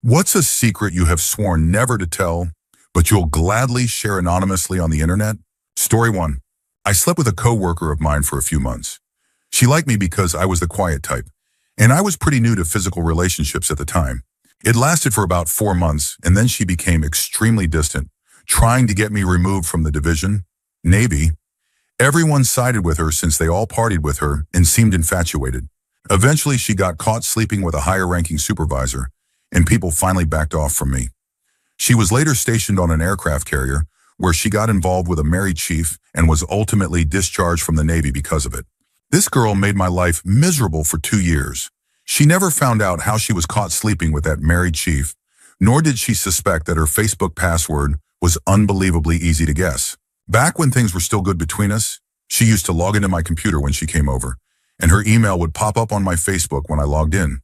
What's a secret you have sworn never to tell, but you'll gladly share anonymously on the internet? Story 1. I slept with a coworker of mine for a few months. She liked me because I was the quiet type, and I was pretty new to physical relationships at the time. It lasted for about 4 months, and then she became extremely distant, trying to get me removed from the division, Navy. Everyone sided with her since they all partied with her and seemed infatuated. Eventually, she got caught sleeping with a higher-ranking supervisor, and people finally backed off from me. She was later stationed on an aircraft carrier, where she got involved with a married chief and was ultimately discharged from the Navy because of it. This girl made my life miserable for 2 years. She never found out how she was caught sleeping with that married chief, nor did she suspect that her Facebook password was unbelievably easy to guess. Back when things were still good between us, she used to log into my computer when she came over, and her email would pop up on my Facebook when I logged in.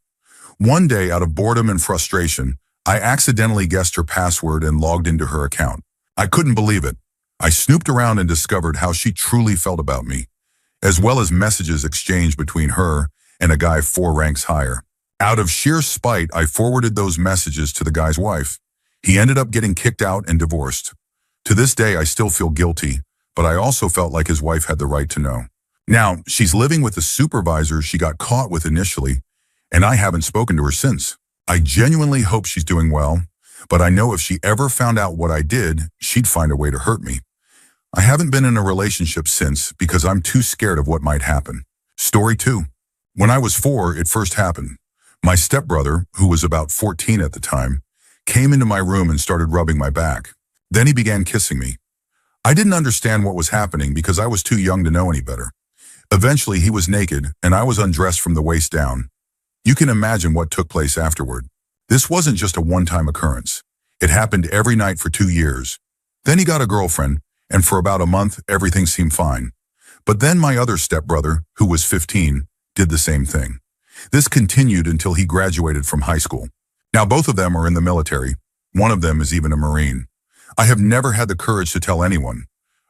One day, out of boredom and frustration, I accidentally guessed her password and logged into her account. I couldn't believe it. I snooped around and discovered how she truly felt about me, as well as messages exchanged between her and a guy 4 ranks higher. Out of sheer spite, I forwarded those messages to the guy's wife. He ended up getting kicked out and divorced. To this day, I still feel guilty, but I also felt like his wife had the right to know. Now, she's living with the supervisor she got caught with initially, and I haven't spoken to her since. I genuinely hope she's doing well, but I know if she ever found out what I did, she'd find a way to hurt me. I haven't been in a relationship since because I'm too scared of what might happen. Story 2. When I was 4, it first happened. My stepbrother, who was about 14 at the time, came into my room and started rubbing my back. Then he began kissing me. I didn't understand what was happening because I was too young to know any better. Eventually, he was naked, and I was undressed from the waist down. You can imagine what took place afterward. This wasn't just a one-time occurrence. It happened every night for 2 years. Then he got a girlfriend, and for about a month, everything seemed fine. But then my other stepbrother, who was 15, did the same thing. This continued until he graduated from high school. Now both of them are in the military. One of them is even a Marine. I have never had the courage to tell anyone.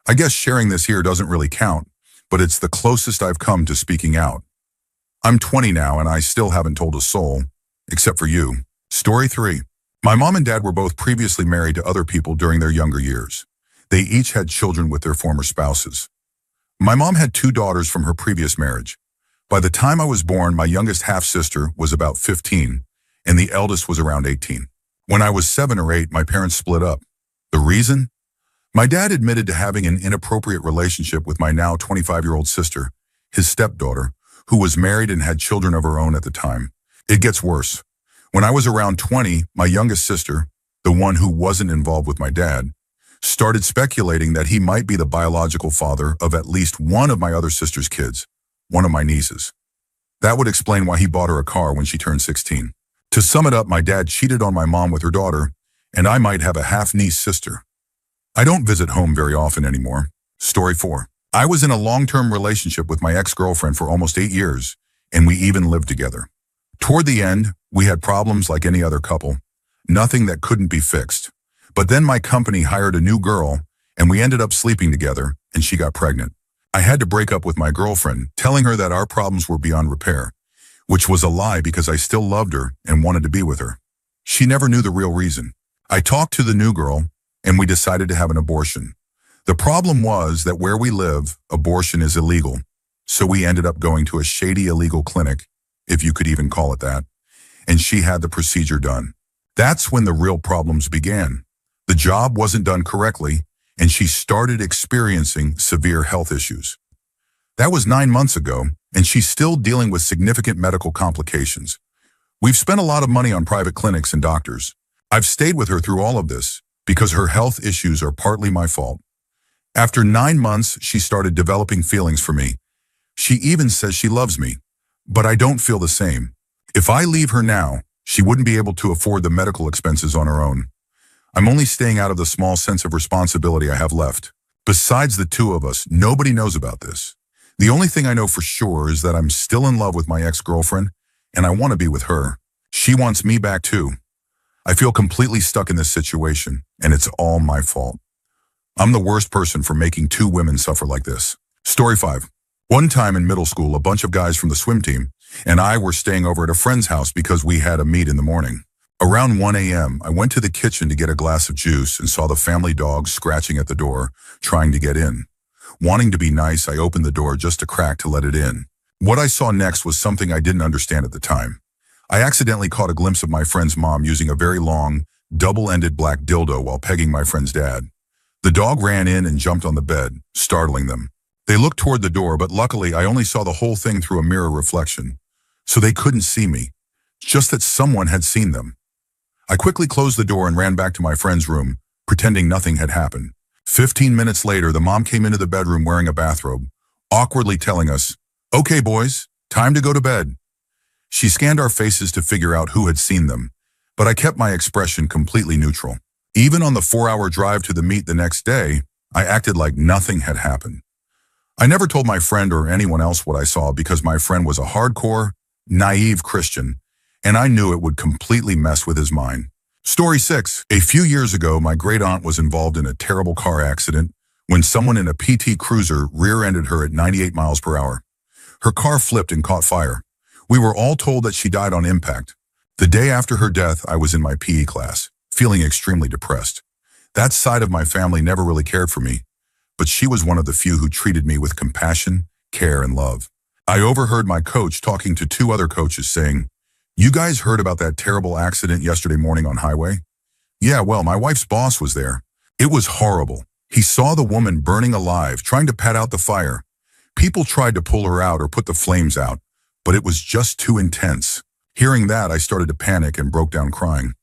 I guess sharing this here doesn't really count, but it's the closest I've come to speaking out. I'm 20 now and I still haven't told a soul, except for you. Story 3. My mom and dad were both previously married to other people during their younger years. They each had children with their former spouses. My mom had 2 daughters from her previous marriage. By the time I was born, my youngest half-sister was about 15, and the eldest was around 18. When I was 7 or 8, my parents split up. The reason? My dad admitted to having an inappropriate relationship with my now 25-year-old sister, his stepdaughter, who was married and had children of her own at the time. It gets worse. When I was around 20, my youngest sister, the one who wasn't involved with my dad, started speculating that he might be the biological father of at least one of my other sister's kids, one of my nieces. That would explain why he bought her a car when she turned 16. To sum it up, my dad cheated on my mom with her daughter, and I might have a half-niece sister. I don't visit home very often anymore. Story 4. I was in a long-term relationship with my ex-girlfriend for almost 8 years, and we even lived together. Toward the end, we had problems like any other couple, nothing that couldn't be fixed. But then my company hired a new girl, and we ended up sleeping together, and she got pregnant. I had to break up with my girlfriend, telling her that our problems were beyond repair, which was a lie because I still loved her and wanted to be with her. She never knew the real reason. I talked to the new girl, and we decided to have an abortion. The problem was that where we live, abortion is illegal, so we ended up going to a shady illegal clinic, if you could even call it that, and she had the procedure done. That's when the real problems began. The job wasn't done correctly, and she started experiencing severe health issues. That was 9 months ago, and she's still dealing with significant medical complications. We've spent a lot of money on private clinics and doctors. I've stayed with her through all of this because her health issues are partly my fault. After 9 months, she started developing feelings for me. She even says she loves me, but I don't feel the same. If I leave her now, she wouldn't be able to afford the medical expenses on her own. I'm only staying out of the small sense of responsibility I have left. Besides the 2 of us, nobody knows about this. The only thing I know for sure is that I'm still in love with my ex-girlfriend, and I want to be with her. She wants me back too. I feel completely stuck in this situation, and it's all my fault. I'm the worst person for making 2 women suffer like this. Story 5. One time in middle school, a bunch of guys from the swim team and I were staying over at a friend's house because we had a meet in the morning. Around 1 a.m., I went to the kitchen to get a glass of juice and saw the family dog scratching at the door, trying to get in. Wanting to be nice, I opened the door just a crack to let it in. What I saw next was something I didn't understand at the time. I accidentally caught a glimpse of my friend's mom using a very long, double-ended black dildo while pegging my friend's dad. The dog ran in and jumped on the bed, startling them. They looked toward the door, but luckily I only saw the whole thing through a mirror reflection, so they couldn't see me, just that someone had seen them. I quickly closed the door and ran back to my friend's room, pretending nothing had happened. 15 minutes later, the mom came into the bedroom wearing a bathrobe, awkwardly telling us, "Okay, boys, time to go to bed." She scanned our faces to figure out who had seen them, but I kept my expression completely neutral. Even on the 4-hour drive to the meet the next day, I acted like nothing had happened. I never told my friend or anyone else what I saw because my friend was a hardcore, naive Christian, and I knew it would completely mess with his mind. Story 6. A few years ago, my great-aunt was involved in a terrible car accident when someone in a PT Cruiser rear-ended her at 98 miles per hour. Her car flipped and caught fire. We were all told that she died on impact. The day after her death, I was in my PE class, feeling extremely depressed. That side of my family never really cared for me, but she was one of the few who treated me with compassion, care, and love. I overheard my coach talking to 2 other coaches saying, "You guys heard about that terrible accident yesterday morning on highway?" "Yeah, well, my wife's boss was there. It was horrible. He saw the woman burning alive, trying to put out the fire. People tried to pull her out or put the flames out, but it was just too intense." Hearing that, I started to panic and broke down crying.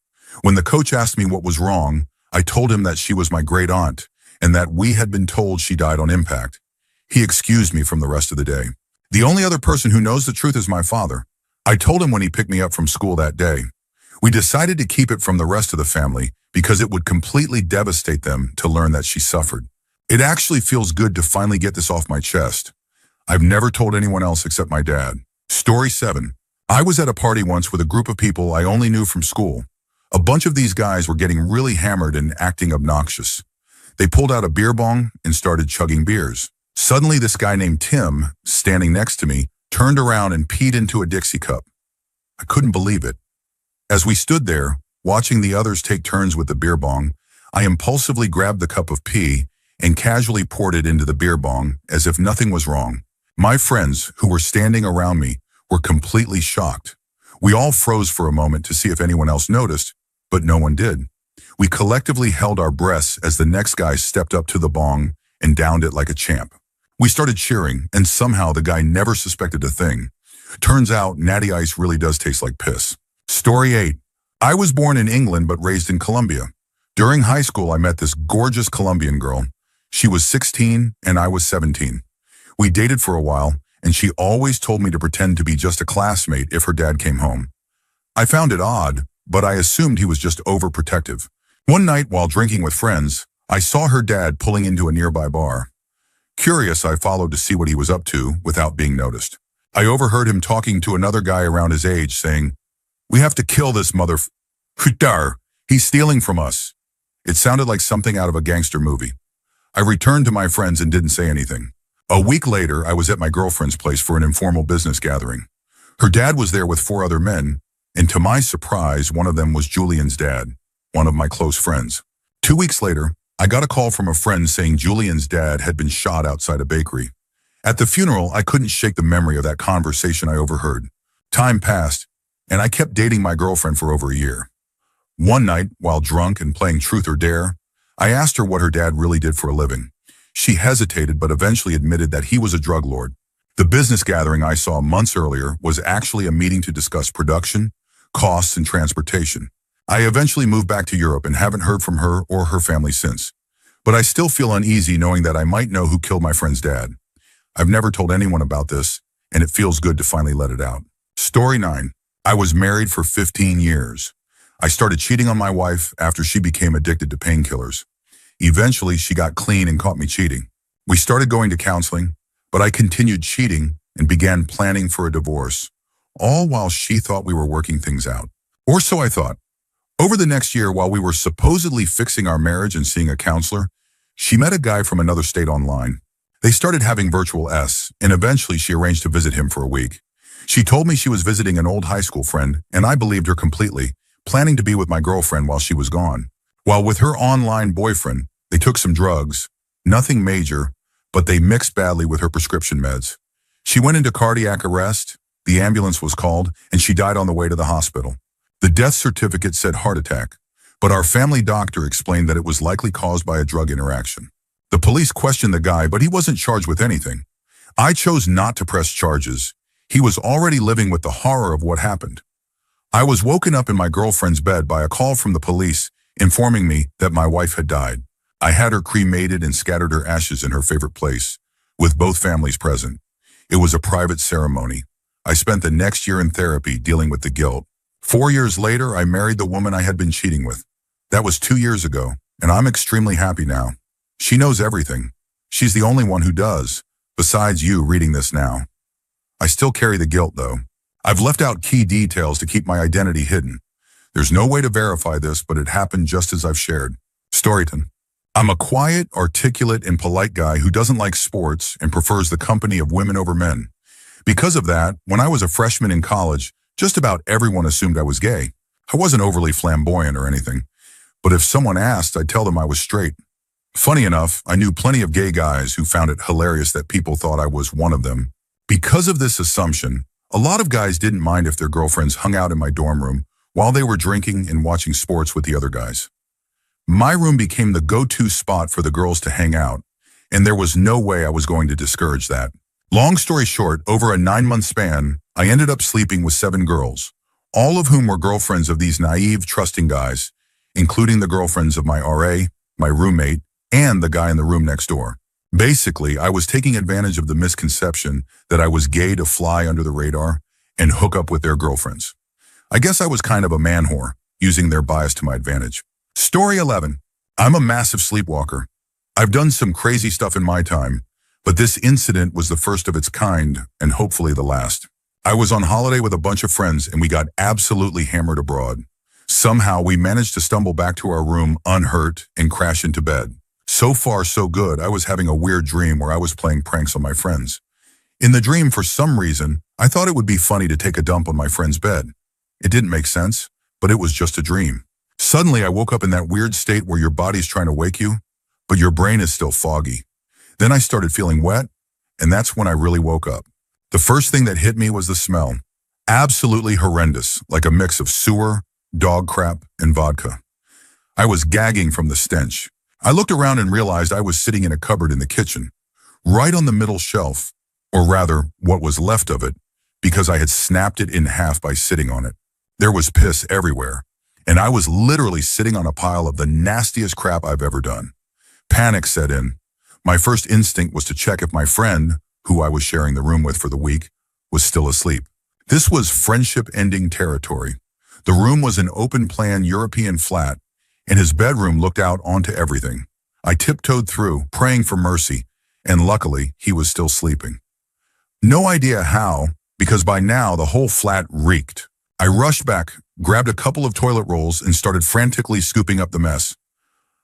When the coach asked me what was wrong, I told him that she was my great aunt and that we had been told she died on impact. He excused me from the rest of the day. The only other person who knows the truth is my father. I told him when he picked me up from school that day. We decided to keep it from the rest of the family because it would completely devastate them to learn that she suffered. It actually feels good to finally get this off my chest. I've never told anyone else except my dad. Story 7. I was at a party once with a group of people I only knew from school. A bunch of these guys were getting really hammered and acting obnoxious. They pulled out a beer bong and started chugging beers. Suddenly, this guy named Tim, standing next to me, turned around and peed into a Dixie cup. I couldn't believe it. As we stood there, watching the others take turns with the beer bong, I impulsively grabbed the cup of pee and casually poured it into the beer bong as if nothing was wrong. My friends, who were standing around me, were completely shocked. We all froze for a moment to see if anyone else noticed, but no one did. We collectively held our breaths as the next guy stepped up to the bong and downed it like a champ. We started cheering, and somehow the guy never suspected a thing. Turns out, Natty Ice really does taste like piss. Story 8. I was born in England but raised in Colombia. During high school, I met this gorgeous Colombian girl. She was 16 and I was 17. We dated for a while, and she always told me to pretend to be just a classmate if her dad came home. I found it odd, but I assumed he was just overprotective. One night, while drinking with friends, I saw her dad pulling into a nearby bar. Curious, I followed to see what he was up to without being noticed. I overheard him talking to another guy around his age saying, "We have to kill this motherfucker. He's stealing from us." It sounded like something out of a gangster movie. I returned to my friends and didn't say anything. A week later, I was at my girlfriend's place for an informal business gathering. Her dad was there with 4 other men, and to my surprise, one of them was Julian's dad, one of my close friends. 2 weeks later, I got a call from a friend saying Julian's dad had been shot outside a bakery. At the funeral, I couldn't shake the memory of that conversation I overheard. Time passed, and I kept dating my girlfriend for over a year. One night, while drunk and playing Truth or Dare, I asked her what her dad really did for a living. She hesitated but eventually admitted that he was a drug lord. The business gathering I saw months earlier was actually a meeting to discuss production, costs, and transportation. I eventually moved back to Europe and haven't heard from her or her family since. But I still feel uneasy knowing that I might know who killed my friend's dad. I've never told anyone about this, and it feels good to finally let it out. Story 9. I was married for 15 years. I started cheating on my wife after she became addicted to painkillers. Eventually, she got clean and caught me cheating. We started going to counseling, but I continued cheating and began planning for a divorce, all while she thought we were working things out. Or so I thought. Over the next year, while we were supposedly fixing our marriage and seeing a counselor, she met a guy from another state online. They started having virtual S, and eventually she arranged to visit him for a week. She told me she was visiting an old high school friend, and I believed her completely, planning to be with my girlfriend while she was gone. While with her online boyfriend, they took some drugs. Nothing major, but they mixed badly with her prescription meds. She went into cardiac arrest, the ambulance was called, and she died on the way to the hospital. The death certificate said heart attack, but our family doctor explained that it was likely caused by a drug interaction. The police questioned the guy, but he wasn't charged with anything. I chose not to press charges. He was already living with the horror of what happened. I was woken up in my girlfriend's bed by a call from the police informing me that my wife had died. I had her cremated and scattered her ashes in her favorite place, with both families present. It was a private ceremony. I spent the next year in therapy dealing with the guilt. 4 years later, I married the woman I had been cheating with. That was 2 years ago, and I'm extremely happy now. She knows everything. She's the only one who does, besides you reading this now. I still carry the guilt, though. I've left out key details to keep my identity hidden. There's no way to verify this, but it happened just as I've shared. Storyton. I'm a quiet, articulate, and polite guy who doesn't like sports and prefers the company of women over men. Because of that, when I was a freshman in college, just about everyone assumed I was gay. I wasn't overly flamboyant or anything, but if someone asked, I'd tell them I was straight. Funny enough, I knew plenty of gay guys who found it hilarious that people thought I was one of them. Because of this assumption, a lot of guys didn't mind if their girlfriends hung out in my dorm room while they were drinking and watching sports with the other guys. My room became the go-to spot for the girls to hang out, and there was no way I was going to discourage that. Long story short, over a 9-month span, I ended up sleeping with 7 girls, all of whom were girlfriends of these naive, trusting guys, including the girlfriends of my RA, my roommate, and the guy in the room next door. Basically, I was taking advantage of the misconception that I was gay to fly under the radar and hook up with their girlfriends. I guess I was kind of a man whore, using their bias to my advantage. Story 11. I'm a massive sleepwalker. I've done some crazy stuff in my time, but this incident was the first of its kind and hopefully the last. I was on holiday with a bunch of friends and we got absolutely hammered abroad. Somehow we managed to stumble back to our room unhurt and crash into bed. So far, so good. I was having a weird dream where I was playing pranks on my friends. In the dream, for some reason, I thought it would be funny to take a dump on my friend's bed. It didn't make sense, but it was just a dream. Suddenly, I woke up in that weird state where your body's trying to wake you, but your brain is still foggy. Then I started feeling wet, and that's when I really woke up. The first thing that hit me was the smell. Absolutely horrendous, like a mix of sewer, dog crap, and vodka. I was gagging from the stench. I looked around and realized I was sitting in a cupboard in the kitchen, right on the middle shelf, or rather, what was left of it, because I had snapped it in half by sitting on it. There was piss everywhere, and I was literally sitting on a pile of the nastiest crap I've ever done. Panic set in. My first instinct was to check if my friend, who I was sharing the room with for the week, was still asleep. This was friendship-ending territory. The room was an open-plan European flat, and his bedroom looked out onto everything. I tiptoed through, praying for mercy, and luckily, he was still sleeping. No idea how, because by now the whole flat reeked. I rushed back, grabbed a couple of toilet rolls, and started frantically scooping up the mess.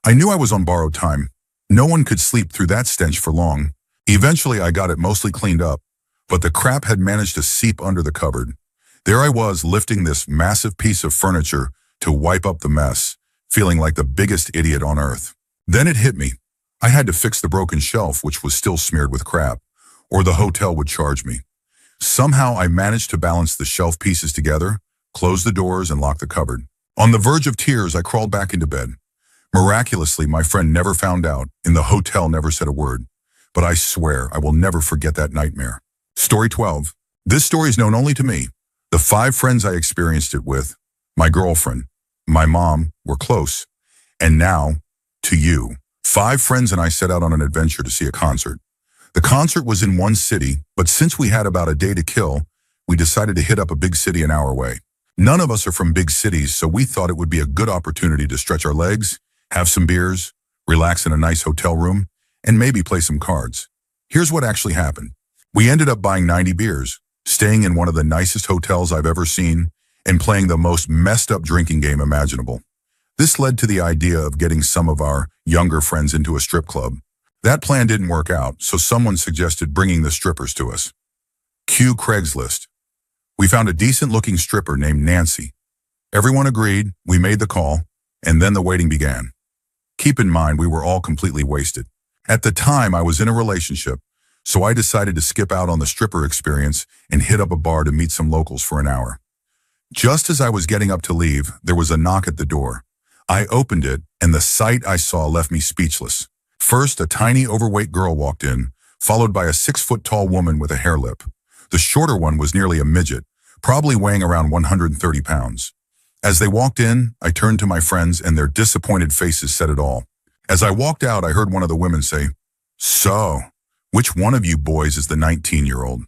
I knew I was on borrowed time. No one could sleep through that stench for long. Eventually, I got it mostly cleaned up, but the crap had managed to seep under the cupboard. There I was, lifting this massive piece of furniture to wipe up the mess, feeling like the biggest idiot on earth. Then it hit me. I had to fix the broken shelf, which was still smeared with crap, or the hotel would charge me. Somehow I managed to balance the shelf pieces together, close the doors, and lock the cupboard. On the verge of tears, I crawled back into bed. Miraculously, my friend never found out, and the hotel never said a word. But I swear I will never forget that nightmare. Story 12. This story is known only to me. The 5 friends I experienced it with, my girlfriend, my mom, were close. And now, to you. 5 friends and I set out on an adventure to see a concert. The concert was in one city, but since we had about a day to kill, we decided to hit up a big city an hour away. None of us are from big cities, so we thought it would be a good opportunity to stretch our legs, have some beers, relax in a nice hotel room, and maybe play some cards. Here's what actually happened. We ended up buying 90 beers, staying in one of the nicest hotels I've ever seen, and playing the most messed up drinking game imaginable. This led to the idea of getting some of our younger friends into a strip club. That plan didn't work out, so someone suggested bringing the strippers to us. Cue Craigslist. We found a decent-looking stripper named Nancy. Everyone agreed, we made the call, and then the waiting began. Keep in mind, we were all completely wasted. At the time, I was in a relationship, so I decided to skip out on the stripper experience and hit up a bar to meet some locals for an hour. Just as I was getting up to leave, there was a knock at the door. I opened it, and the sight I saw left me speechless. First, a tiny, overweight girl walked in, followed by a 6-foot-tall woman with a hair lip. The shorter one was nearly a midget, probably weighing around 130 pounds. As they walked in, I turned to my friends, and their disappointed faces said it all. As I walked out, I heard one of the women say, "So, which one of you boys is the 19-year-old?"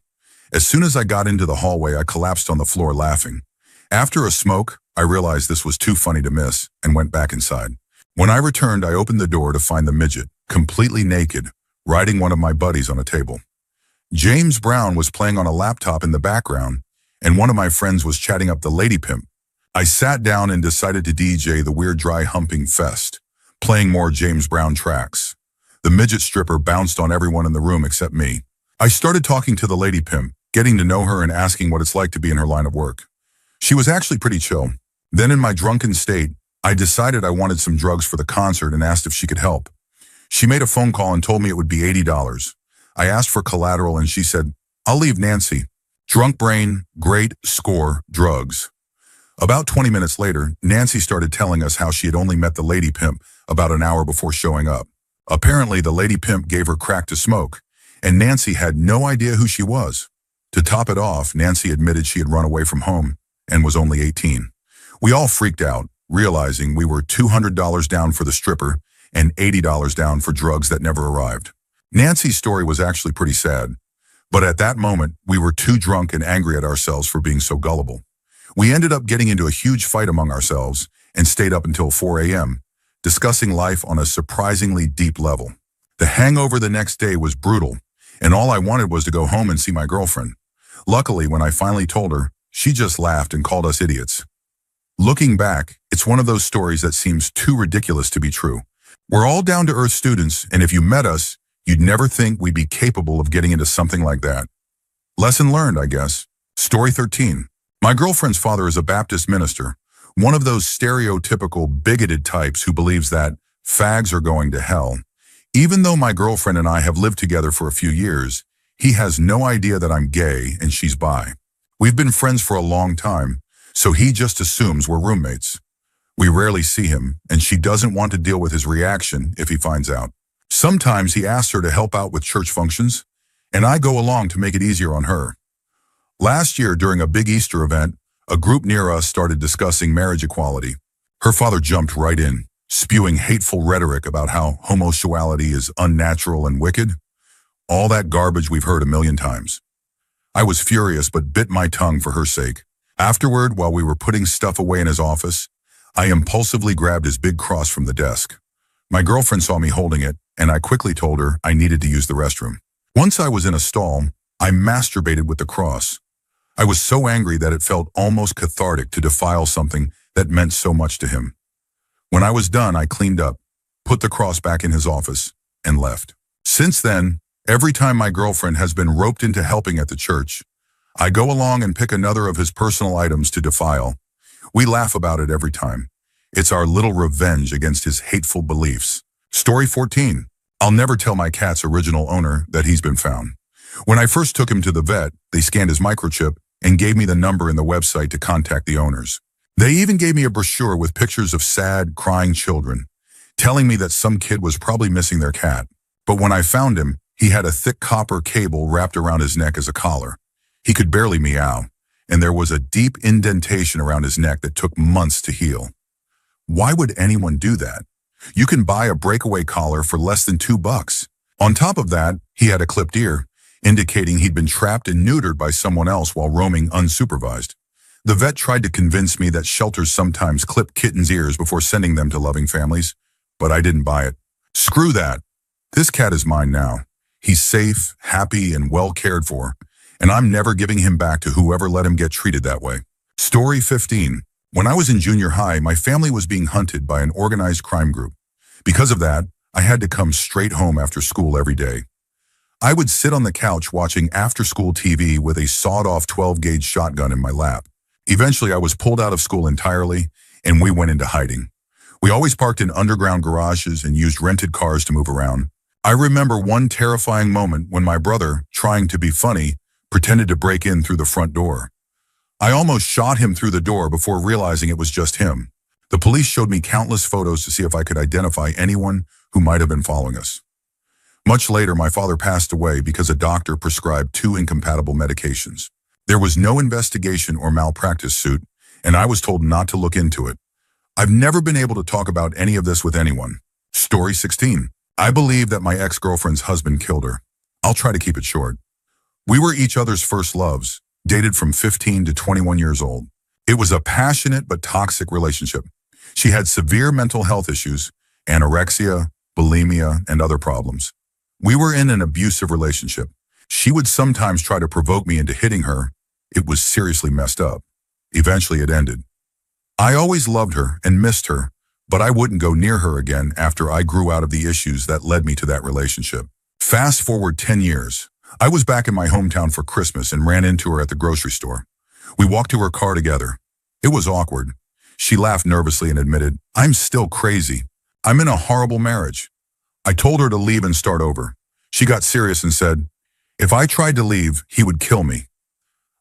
As soon as I got into the hallway, I collapsed on the floor laughing. After a smoke, I realized this was too funny to miss and went back inside. When I returned, I opened the door to find the midget, completely naked, riding one of my buddies on a table. James Brown was playing on a laptop in the background, and one of my friends was chatting up the lady pimp. I sat down and decided to DJ the Weird Dry Humping Fest, playing more James Brown tracks. The midget stripper bounced on everyone in the room except me. I started talking to the lady pimp, getting to know her and asking what it's like to be in her line of work. She was actually pretty chill. Then in my drunken state, I decided I wanted some drugs for the concert and asked if she could help. She made a phone call and told me it would be $80. I asked for collateral and she said, "I'll leave Nancy." Drunk brain, great score, drugs. About 20 minutes later, Nancy started telling us how she had only met the lady pimp about an hour before showing up. Apparently, the lady pimp gave her crack to smoke, and Nancy had no idea who she was. To top it off, Nancy admitted she had run away from home and was only 18. We all freaked out, realizing we were $200 down for the stripper and $80 down for drugs that never arrived. Nancy's story was actually pretty sad, but at that moment, we were too drunk and angry at ourselves for being so gullible. We ended up getting into a huge fight among ourselves and stayed up until 4 a.m., discussing life on a surprisingly deep level. The hangover the next day was brutal, and all I wanted was to go home and see my girlfriend. Luckily, when I finally told her, she just laughed and called us idiots. Looking back, it's one of those stories that seems too ridiculous to be true. We're all down-to-earth students, and if you met us, you'd never think we'd be capable of getting into something like that. Lesson learned, I guess. Story 13. My girlfriend's father is a Baptist minister, one of those stereotypical bigoted types who believes that fags are going to hell. Even though my girlfriend and I have lived together for a few years, he has no idea that I'm gay and she's bi. We've been friends for a long time, so he just assumes we're roommates. We rarely see him, and she doesn't want to deal with his reaction if he finds out. Sometimes he asks her to help out with church functions, and I go along to make it easier on her. Last year, during a big Easter event, a group near us started discussing marriage equality. Her father jumped right in, spewing hateful rhetoric about how homosexuality is unnatural and wicked. All that garbage we've heard a million times. I was furious but bit my tongue for her sake. Afterward, while we were putting stuff away in his office, I impulsively grabbed his big cross from the desk. My girlfriend saw me holding it, and I quickly told her I needed to use the restroom. Once I was in a stall, I masturbated with the cross. I was so angry that it felt almost cathartic to defile something that meant so much to him. When I was done, I cleaned up, put the cross back in his office, and left. Since then, every time my girlfriend has been roped into helping at the church, I go along and pick another of his personal items to defile. We laugh about it every time. It's our little revenge against his hateful beliefs. Story 14. I'll never tell my cat's original owner that he's been found. When I first took him to the vet, they scanned his microchip and gave me the number in the website to contact the owners. They even gave me a brochure with pictures of sad, crying children, telling me that some kid was probably missing their cat. But when I found him, he had a thick copper cable wrapped around his neck as a collar. He could barely meow, and there was a deep indentation around his neck that took months to heal. Why would anyone do that? You can buy a breakaway collar for less than $2. On top of that, he had a clipped ear, indicating he'd been trapped and neutered by someone else while roaming unsupervised. The vet tried to convince me that shelters sometimes clip kittens' ears before sending them to loving families, but I didn't buy it. Screw that. This cat is mine now. He's safe, happy, and well cared for, and I'm never giving him back to whoever let him get treated that way. Story 15. When I was in junior high, my family was being hunted by an organized crime group. Because of that, I had to come straight home after school every day. I would sit on the couch watching after-school TV with a sawed-off 12-gauge shotgun in my lap. Eventually, I was pulled out of school entirely, and we went into hiding. We always parked in underground garages and used rented cars to move around. I remember one terrifying moment when my brother, trying to be funny, pretended to break in through the front door. I almost shot him through the door before realizing it was just him. The police showed me countless photos to see if I could identify anyone who might have been following us. Much later, my father passed away because a doctor prescribed two incompatible medications. There was no investigation or malpractice suit, and I was told not to look into it. I've never been able to talk about any of this with anyone. Story 16. I believe that my ex-girlfriend's husband killed her. I'll try to keep it short. We were each other's first loves, dated from 15 to 21 years old. It was a passionate but toxic relationship. She had severe mental health issues, anorexia, bulimia, and other problems. We were in an abusive relationship. She would sometimes try to provoke me into hitting her. It was seriously messed up. Eventually it ended. I always loved her and missed her, but I wouldn't go near her again after I grew out of the issues that led me to that relationship. Fast forward 10 years. I was back in my hometown for Christmas and ran into her at the grocery store. We walked to her car together. It was awkward. She laughed nervously and admitted, "I'm still crazy. I'm in a horrible marriage." I told her to leave and start over. She got serious and said, "If I tried to leave, he would kill me."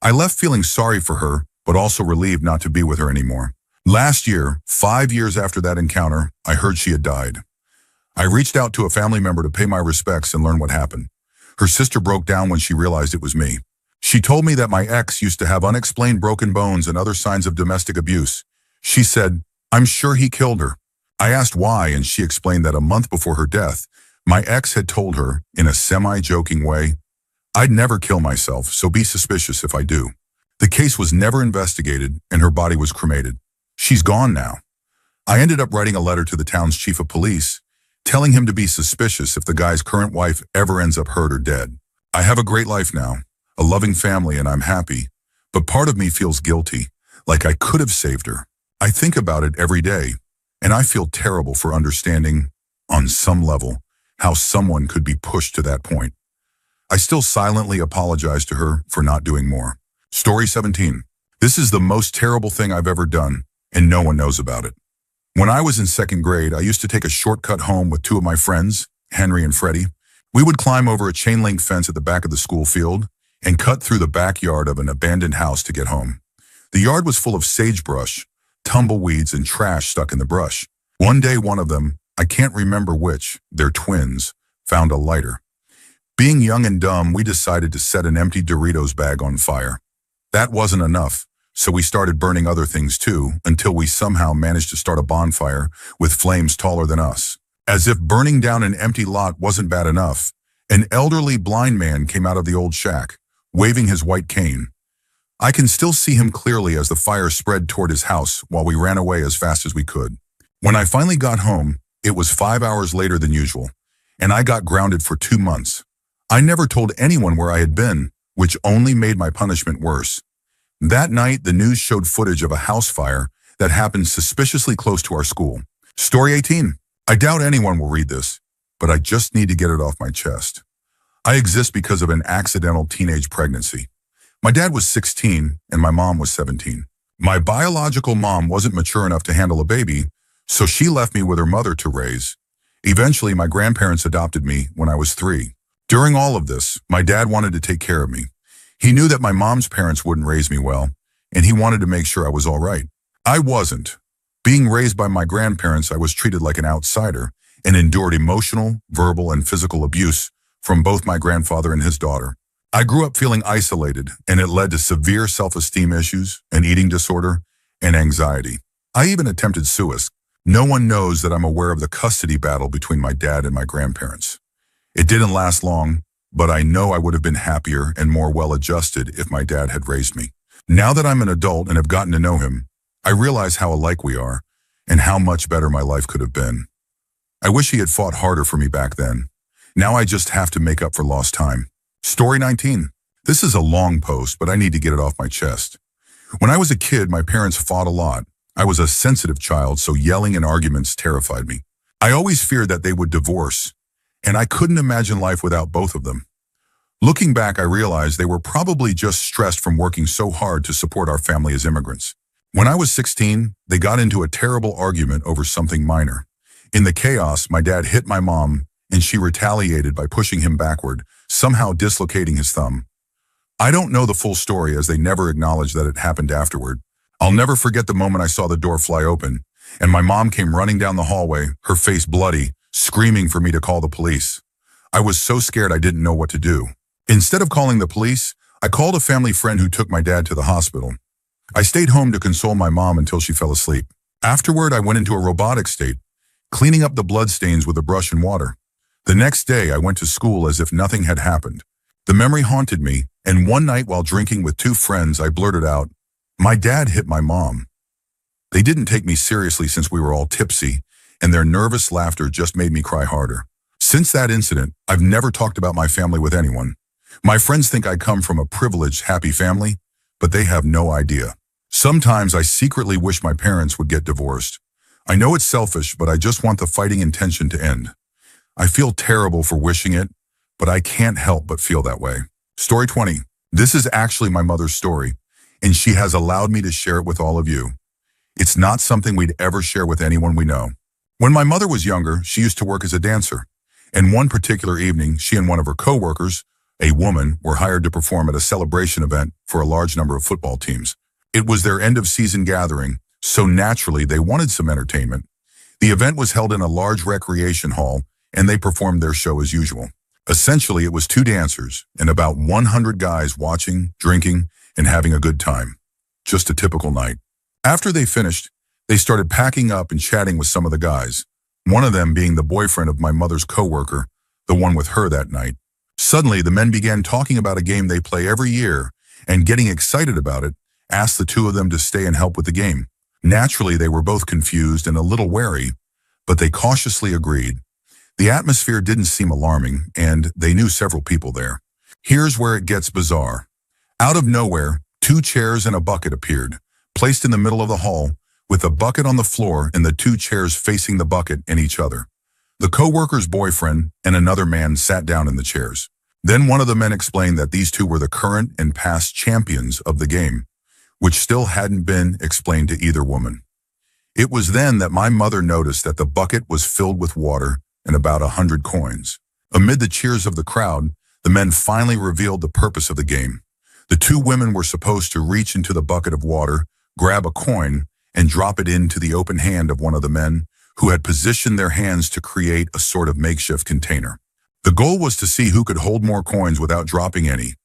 I left feeling sorry for her, but also relieved not to be with her anymore. Last year, 5 years after that encounter, I heard she had died. I reached out to a family member to pay my respects and learn what happened. Her sister broke down when she realized it was me. She told me that my ex used to have unexplained broken bones and other signs of domestic abuse. She said, "I'm sure he killed her." I asked why, and she explained that a month before her death, my ex had told her, in a semi-joking way, "I'd never kill myself, so be suspicious if I do." The case was never investigated, and her body was cremated. She's gone now. I ended up writing a letter to the town's chief of police, telling him to be suspicious if the guy's current wife ever ends up hurt or dead. I have a great life now, a loving family, and I'm happy, but part of me feels guilty, like I could have saved her. I think about it every day, and I feel terrible for understanding, on some level, how someone could be pushed to that point. I still silently apologize to her for not doing more. Story 17. This is the most terrible thing I've ever done, and no one knows about it. When I was in second grade, I used to take a shortcut home with two of my friends, Henry and Freddie. We would climb over a chain-link fence at the back of the school field and cut through the backyard of an abandoned house to get home. The yard was full of sagebrush, tumbleweeds, and trash stuck in the brush. One day, one of them, I can't remember which, they're twins, found a lighter. Being young and dumb, we decided to set an empty Doritos bag on fire. That wasn't enough, so we started burning other things too, until we somehow managed to start a bonfire with flames taller than us. As if burning down an empty lot wasn't bad enough, an elderly blind man came out of the old shack, waving his white cane. I can still see him clearly as the fire spread toward his house while we ran away as fast as we could. When I finally got home, it was 5 hours later than usual, and I got grounded for 2 months. I never told anyone where I had been, which only made my punishment worse. That night, the news showed footage of a house fire that happened suspiciously close to our school. Story 18. I doubt anyone will read this, but I just need to get it off my chest. I exist because of an accidental teenage pregnancy. My dad was 16 and my mom was 17. My biological mom wasn't mature enough to handle a baby, so she left me with her mother to raise. Eventually, my grandparents adopted me when I was 3. During all of this, my dad wanted to take care of me. He knew that my mom's parents wouldn't raise me well, and he wanted to make sure I was all right. I wasn't. Being raised by my grandparents, I was treated like an outsider and endured emotional, verbal, and physical abuse from both my grandfather and his daughter. I grew up feeling isolated, and it led to severe self-esteem issues, an eating disorder, and anxiety. I even attempted suicide. No one knows that I'm aware of the custody battle between my dad and my grandparents. It didn't last long, but I know I would have been happier and more well-adjusted if my dad had raised me. Now that I'm an adult and have gotten to know him, I realize how alike we are and how much better my life could have been. I wish he had fought harder for me back then. Now I just have to make up for lost time. Story 19. This is a long post, but I need to get it off my chest. When I was a kid, my parents fought a lot. I was a sensitive child, so yelling and arguments terrified me. I always feared that they would divorce, and I couldn't imagine life without both of them. Looking back, I realized they were probably just stressed from working so hard to support our family as immigrants. When I was 16, they got into a terrible argument over something minor. In the chaos, my dad hit my mom, and she retaliated by pushing him backward, somehow dislocating his thumb. I don't know the full story as they never acknowledged that it happened afterward. I'll never forget the moment I saw the door fly open, and my mom came running down the hallway, her face bloody, screaming for me to call the police. I was so scared I didn't know what to do. Instead of calling the police, I called a family friend who took my dad to the hospital. I stayed home to console my mom until she fell asleep. Afterward, I went into a robotic state, cleaning up the bloodstains with a brush and water. The next day, I went to school as if nothing had happened. The memory haunted me, and one night while drinking with two friends, I blurted out, "My dad hit my mom." They didn't take me seriously since we were all tipsy, and their nervous laughter just made me cry harder. Since that incident, I've never talked about my family with anyone. My friends think I come from a privileged, happy family, but they have no idea. Sometimes I secretly wish my parents would get divorced. I know it's selfish, but I just want the fighting intention to end. I feel terrible for wishing it, but I can't help but feel that way. Story 20. This is actually my mother's story, and she has allowed me to share it with all of you. It's not something we'd ever share with anyone we know. When my mother was younger, she used to work as a dancer. And one particular evening, she and one of her co-workers, a woman, were hired to perform at a celebration event for a large number of football teams. It was their end-of-season gathering, so naturally they wanted some entertainment. The event was held in a large recreation hall, and they performed their show as usual. Essentially, it was two dancers and about 100 guys watching, drinking, and having a good time. Just a typical night. After they finished, they started packing up and chatting with some of the guys, one of them being the boyfriend of my mother's coworker, the one with her that night. Suddenly, the men began talking about a game they play every year, and getting excited about it, asked the two of them to stay and help with the game. Naturally, they were both confused and a little wary, but they cautiously agreed. The atmosphere didn't seem alarming, and they knew several people there. Here's where it gets bizarre. Out of nowhere, two chairs and a bucket appeared, placed in the middle of the hall, with a bucket on the floor and the two chairs facing the bucket and each other. The co-worker's boyfriend and another man sat down in the chairs. Then one of the men explained that these two were the current and past champions of the game, which still hadn't been explained to either woman. It was then that my mother noticed that the bucket was filled with water and about 100 coins. Amid the cheers of the crowd, the men finally revealed the purpose of the game. The two women were supposed to reach into the bucket of water, grab a coin, and drop it into the open hand of one of the men who had positioned their hands to create a sort of makeshift container. The goal was to see who could hold more coins without dropping any.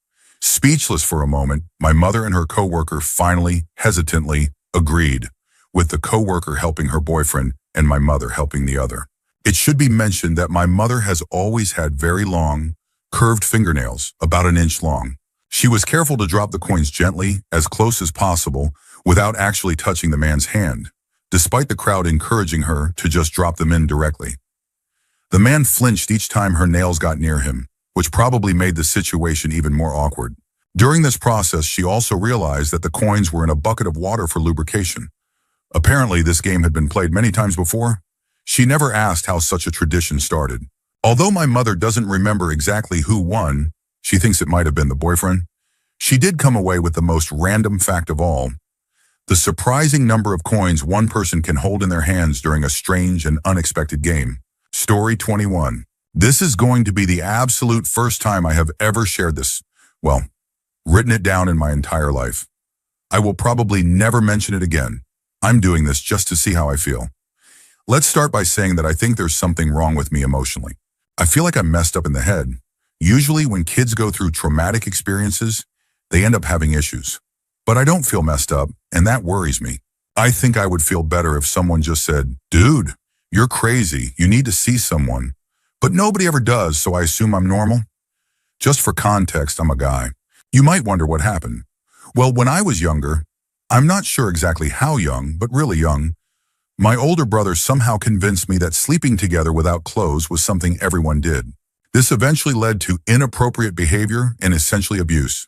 Speechless for a moment, my mother and her co-worker finally, hesitantly, agreed, with the co-worker helping her boyfriend and my mother helping the other. It should be mentioned that my mother has always had very long, curved fingernails, about an inch long. She was careful to drop the coins gently, as close as possible, without actually touching the man's hand, despite the crowd encouraging her to just drop them in directly. The man flinched each time her nails got near him, which probably made the situation even more awkward. During this process, she also realized that the coins were in a bucket of water for lubrication. Apparently, this game had been played many times before. She never asked how such a tradition started. Although my mother doesn't remember exactly who won, she thinks it might have been the boyfriend, she did come away with the most random fact of all: the surprising number of coins one person can hold in their hands during a strange and unexpected game. Story 21. This is going to be the absolute first time I have ever shared this, well, written it down in my entire life. I will probably never mention it again. I'm doing this just to see how I feel. Let's start by saying that I think there's something wrong with me emotionally. I feel like I'm messed up in the head. Usually when kids go through traumatic experiences, they end up having issues. But I don't feel messed up, and that worries me. I think I would feel better if someone just said, "Dude, you're crazy, you need to see someone." But nobody ever does, so I assume I'm normal. Just for context, I'm a guy. You might wonder what happened. Well, when I was younger, I'm not sure exactly how young, but really young, my older brother somehow convinced me that sleeping together without clothes was something everyone did. This eventually led to inappropriate behavior and essentially abuse.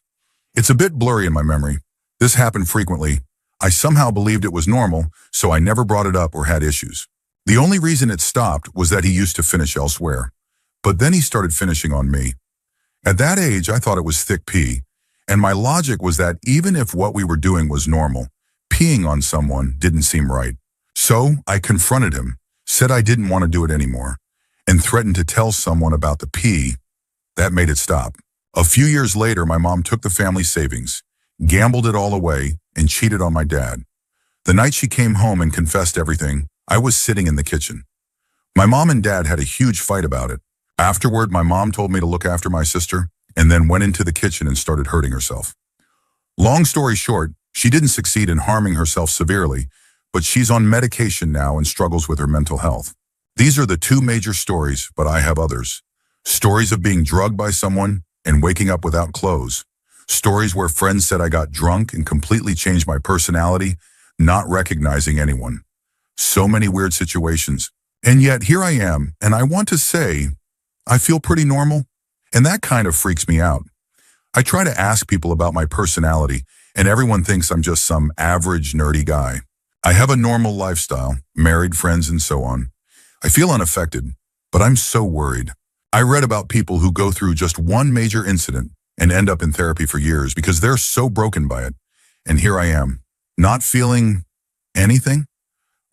It's a bit blurry in my memory. This happened frequently. I somehow believed it was normal, so I never brought it up or had issues. The only reason it stopped was that he used to finish elsewhere. But then he started finishing on me. At that age, I thought it was thick pee, and my logic was that even if what we were doing was normal, peeing on someone didn't seem right. So I confronted him, said I didn't want to do it anymore, and threatened to tell someone about the pee. That made it stop. A few years later, my mom took the family savings, gambled it all away, and cheated on my dad. The night she came home and confessed everything, I was sitting in the kitchen. My mom and dad had a huge fight about it. Afterward, my mom told me to look after my sister and then went into the kitchen and started hurting herself. Long story short, she didn't succeed in harming herself severely, but she's on medication now and struggles with her mental health. These are the two major stories, but I have others. Stories of being drugged by someone and waking up without clothes. Stories where friends said I got drunk and completely changed my personality, not recognizing anyone. So many weird situations. And yet here I am, and I want to say, I feel pretty normal, and that kind of freaks me out. I try to ask people about my personality, and everyone thinks I'm just some average, nerdy guy. I have a normal lifestyle, married, friends, and so on. I feel unaffected, but I'm so worried. I read about people who go through just one major incident and end up in therapy for years because they're so broken by it. And here I am, not feeling anything.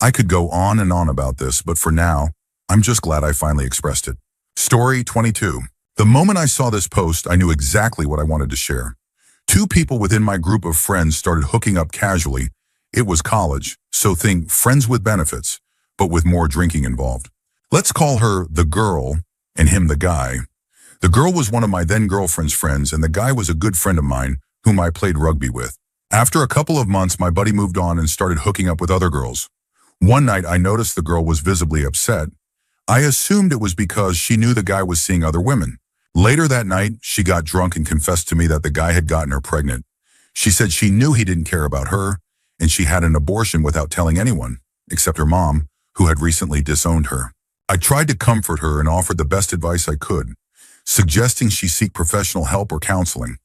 I could go on and on about this, but for now, I'm just glad I finally expressed it. Story 22. The moment I saw this post, I knew exactly what I wanted to share. Two people within my group of friends started hooking up casually. It was college, so think friends with benefits, but with more drinking involved. Let's call her the girl and him the guy. The girl was one of my then-girlfriend's friends, and the guy was a good friend of mine whom I played rugby with. After a couple of months, my buddy moved on and started hooking up with other girls. One night, I noticed the girl was visibly upset. I assumed it was because she knew the guy was seeing other women. Later that night, she got drunk and confessed to me that the guy had gotten her pregnant. She said she knew he didn't care about her, and she had an abortion without telling anyone, except her mom, who had recently disowned her. I tried to comfort her and offered the best advice I could, suggesting she seek professional help or counseling.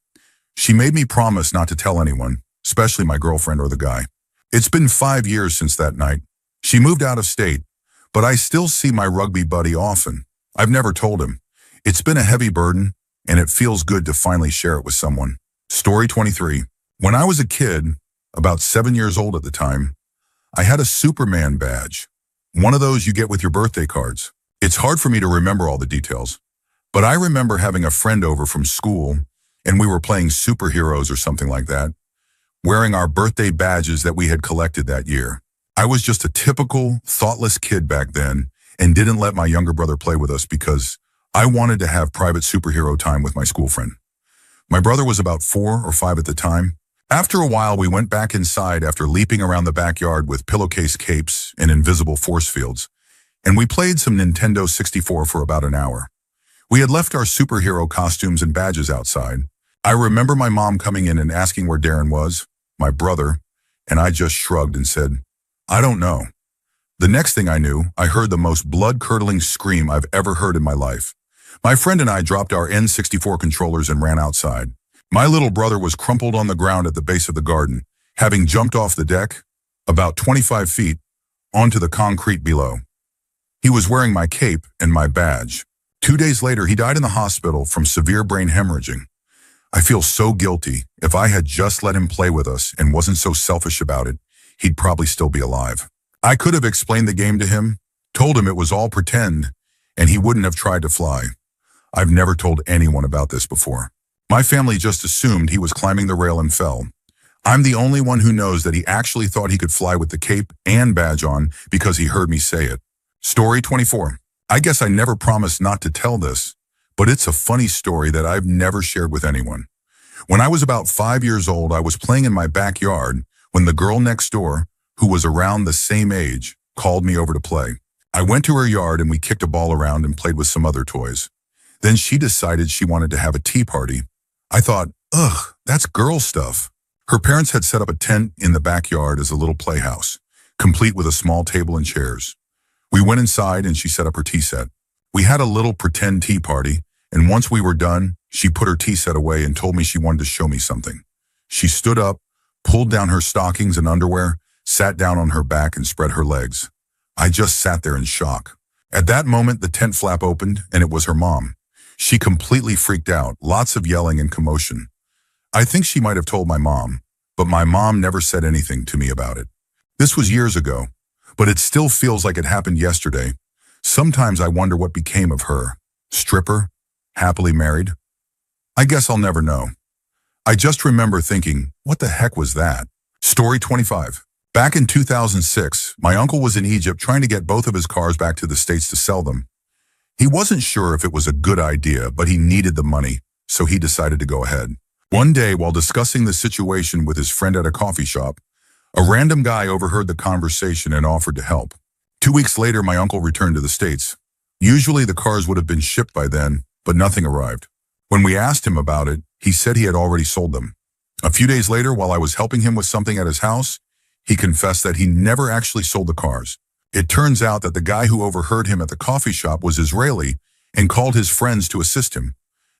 She made me promise not to tell anyone, especially my girlfriend or the guy. It's been 5 years since that night. She moved out of state, but I still see my rugby buddy often. I've never told him. It's been a heavy burden, and it feels good to finally share it with someone. Story 23. When I was a kid, about 7 years old at the time, I had a Superman badge. One of those you get with your birthday cards. It's hard for me to remember all the details, but I remember having a friend over from school, and we were playing superheroes or something like that, wearing our birthday badges that we had collected that year. I was just a typical, thoughtless kid back then and didn't let my younger brother play with us because I wanted to have private superhero time with my school friend. My brother was about 4 or 5 at the time. After a while, we went back inside after leaping around the backyard with pillowcase capes and invisible force fields, and we played some Nintendo 64 for about an hour. We had left our superhero costumes and badges outside. I remember my mom coming in and asking where Darren was, my brother, and I just shrugged and said, I don't know. The next thing I knew, I heard the most blood-curdling scream I've ever heard in my life. My friend and I dropped our N64 controllers and ran outside. My little brother was crumpled on the ground at the base of the garden, having jumped off the deck, about 25 feet, onto the concrete below. He was wearing my cape and my badge. 2 days later, he died in the hospital from severe brain hemorrhaging. I feel so guilty. If I had just let him play with us and wasn't so selfish about it, he'd probably still be alive. I could have explained the game to him, told him it was all pretend, and he wouldn't have tried to fly. I've never told anyone about this before. My family just assumed he was climbing the rail and fell. I'm the only one who knows that he actually thought he could fly with the cape and badge on because he heard me say it. Story 24. I guess I never promised not to tell this, but it's a funny story that I've never shared with anyone. When I was about 5 years old, I was playing in my backyard when the girl next door, who was around the same age, called me over to play. I went to her yard and we kicked a ball around and played with some other toys. Then she decided she wanted to have a tea party. I thought, ugh, that's girl stuff. Her parents had set up a tent in the backyard as a little playhouse, complete with a small table and chairs. We went inside and she set up her tea set. We had a little pretend tea party, and once we were done, she put her tea set away and told me she wanted to show me something. She stood up, pulled down her stockings and underwear, sat down on her back and spread her legs. I just sat there in shock. At that moment, the tent flap opened and it was her mom. She completely freaked out, lots of yelling and commotion. I think she might have told my mom, but my mom never said anything to me about it. This was years ago, but it still feels like it happened yesterday. Sometimes I wonder what became of her. Stripper? Happily married? I guess I'll never know. I just remember thinking, what the heck was that? Story 25. Back in 2006, my uncle was in Egypt trying to get both of his cars back to the States to sell them. He wasn't sure if it was a good idea, but he needed the money, so he decided to go ahead. One day, while discussing the situation with his friend at a coffee shop, a random guy overheard the conversation and offered to help. 2 weeks later, my uncle returned to the States. Usually the cars would have been shipped by then, but nothing arrived. When we asked him about it, he said he had already sold them. A few days later, while I was helping him with something at his house, he confessed that he never actually sold the cars. It turns out that the guy who overheard him at the coffee shop was Israeli and called his friends to assist him.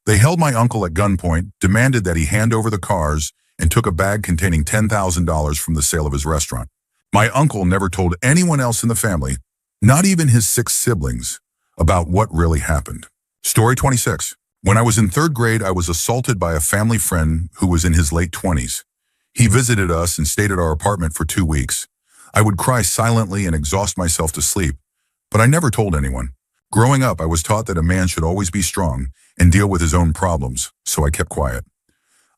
They held my uncle at gunpoint, demanded that he hand over the cars, and took a bag containing $10,000 from the sale of his restaurant. My uncle never told anyone else in the family, not even his 6 siblings, about what really happened. Story 26. When I was in 3rd grade, I was assaulted by a family friend who was in his late 20s. He visited us and stayed at our apartment for 2 weeks. I would cry silently and exhaust myself to sleep, but I never told anyone. Growing up, I was taught that a man should always be strong and deal with his own problems, so I kept quiet.